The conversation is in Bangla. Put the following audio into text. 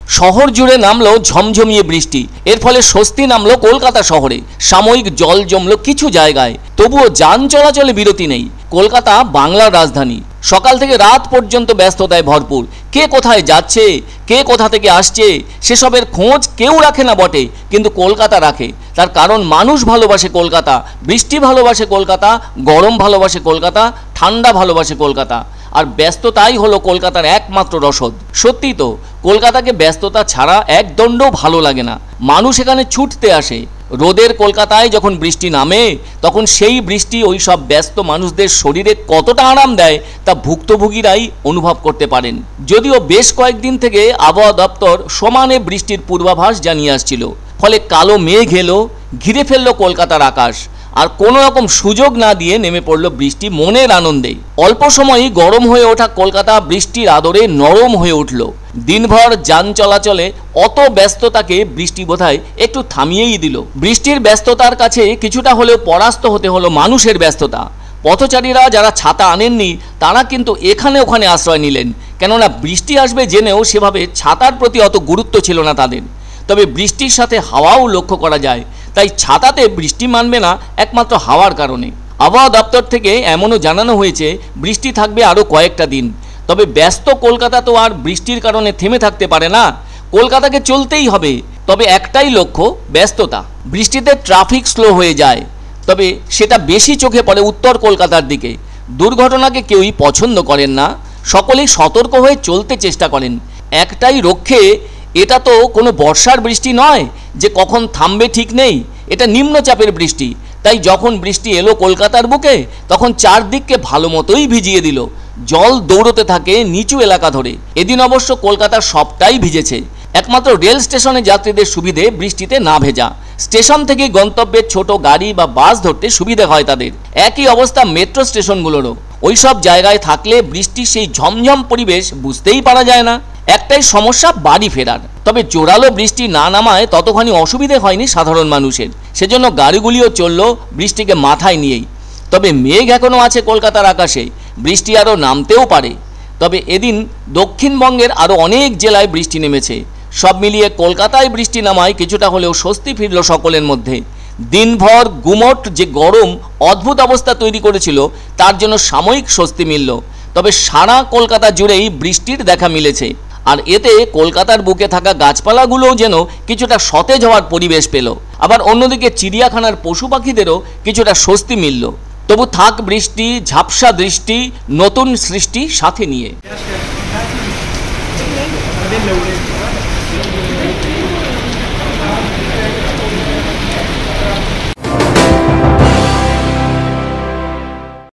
শহর জুড়ে নামলো ঝমঝমিয়ে বৃষ্টি। এর ফলে স্বস্তি নামলো কলকাতা শহরে। সাময়িক জল জমলো কিছু জায়গায়, তবুও যান চলাচলে বিরতি নেই। কলকাতা বাংলার রাজধানী, সকাল থেকে রাত পর্যন্ত ব্যস্ততায় ভরপুর। কে কোথায় যাচ্ছে, কে কোথা থেকে আসছে সেসবের খোঁজ কেউ রাখে না বটে, কিন্তু কলকাতা রাখে। তার কারণ মানুষ ভালোবাসে কলকাতা, বৃষ্টি ভালোবাসে কলকাতা, গরম ভালোবাসে কলকাতা, ঠান্ডা ভালোবাসে কলকাতা। আর ব্যস্ততাই হলো কলকাতার একমাত্র রসদ। সত্যি তো, কলকাতাকে ব্যস্ততা ছাড়া একদণ্ডও ভালো লাগে না। মানুষ এখানে ছুটতে আসে। রোদের কলকাতায় যখন বৃষ্টি নামে, তখন সেই বৃষ্টি ওই সব ব্যস্ত মানুষদের শরীরে কতটা আরাম দেয় তা ভুক্তভোগীরাই অনুভব করতে পারেন। যদিও বেশ কয়েকদিন থেকে আবহাওয়া দপ্তর সমানে বৃষ্টির পূর্বাভাস জানিয়ে আসছিল, ফলে কালো মেঘ এলো, ঘিরে ফেললো কলকাতার আকাশ। আর কোনো রকম সুযোগ না দিয়ে নেমে পড়ল বৃষ্টি মনের আনন্দে। অল্প সময়ই গরম হয়ে ওঠা কলকাতা বৃষ্টির আদরে নরম হয়ে উঠল। দিনভর যান চলাচলে অত ব্যস্ততাকে বৃষ্টি বোধহয় একটু থামিয়েই দিল। বৃষ্টির ব্যস্ততার কাছে কিছুটা হলেও পরাস্ত হতে হলো মানুষের ব্যস্ততা। পথচারীরা যারা ছাতা আনেননি তারা কিন্তু এখানে ওখানে আশ্রয় নিলেন, কেননা বৃষ্টি আসবে জেনেও সেভাবে ছাতার প্রতি অত গুরুত্ব ছিল না তাদের। তবে বৃষ্টির সাথে হাওয়াও লক্ষ্য করা যায়, তাই ছাতাতে বৃষ্টি মানবে না একমাত্র হাওয়ার কারণে। আবহাওয়া দপ্তর থেকে এমনও জানানো হয়েছে বৃষ্টি থাকবে আরও কয়েকটা দিন। তবে ব্যস্ত কলকাতা তো আর বৃষ্টির কারণে থেমে থাকতে পারে না, কলকাতাকে চলতেই হবে। তবে একটাই লক্ষ্য, ব্যস্ততা। বৃষ্টিতে ট্রাফিক স্লো হয়ে যায়, তবে সেটা বেশি চোখে পড়ে উত্তর কলকাতার দিকে। দুর্ঘটনাকে কেউই পছন্দ করেন না, সকলেই সতর্ক হয়ে চলতে চেষ্টা করেন। একটাই রক্ষে, এটা তো কোনো বর্ষার বৃষ্টি নয় যে কখন থামবে ঠিক নেই, এটা নিম্নচাপের বৃষ্টি। তাই যখন বৃষ্টি এলো কলকাতার বুকে, তখন চারদিককে ভালো মতোই ভিজিয়ে দিল। জল দৌড়তে থাকে নিচু এলাকা ধরে। এদিন অবশ্য কলকাতার সবটাই ভিজেছে, একমাত্র রেল স্টেশনে যাত্রীদের সুবিধে বৃষ্টিতে না ভেজা। স্টেশন থেকে গন্তব্যের ছোট গাড়ি বা বাস ধরতে সুবিধে হয় তাদের। একই অবস্থা মেট্রো স্টেশনগুলোরও। ওই সব জায়গায় থাকলে বৃষ্টির সেই ঝমঝম পরিবেশ বুঝতেই পারা যায় না। একটাই সমস্যা, বাড়ি ফেরার। তবে জোরালো বৃষ্টি না নামায় ততখানি অসুবিধে হয়নি সাধারণ মানুষের, সেজন্য গাড়িগুলিও চলল বৃষ্টিকে মাথায় নিয়েই। তবে মেঘ এখনও আছে কলকাতার আকাশে, বৃষ্টি আরও নামতেও পারে। তবে এদিন দক্ষিণবঙ্গের আরও অনেক জেলায় বৃষ্টি নেমেছে। সব মিলিয়ে কলকাতায় বৃষ্টি নামায় কিছুটা হলেও স্বস্তি ফিরল সকলের মধ্যে। দিনভর গুমট যে গরম অদ্ভুত অবস্থা তৈরি করেছিল, তার জন্য সাময়িক স্বস্তি মিলল। তবে সারা কলকাতা জুড়েই বৃষ্টির দেখা মিলেছে, আর এতে কলকাতার বুকে থাকা গাছপালাগুলোও যেন কিছুটা সতেজ হওয়ার পরিবেশ পেল। আবার অন্যদিকে চিড়িয়াখানার পশু পাখিদেরও কিছুটা স্বস্তি মিলল। তবু থাক বৃষ্টি, ঝাপসা দৃষ্টি, নতুন সৃষ্টি সাথে নিয়ে।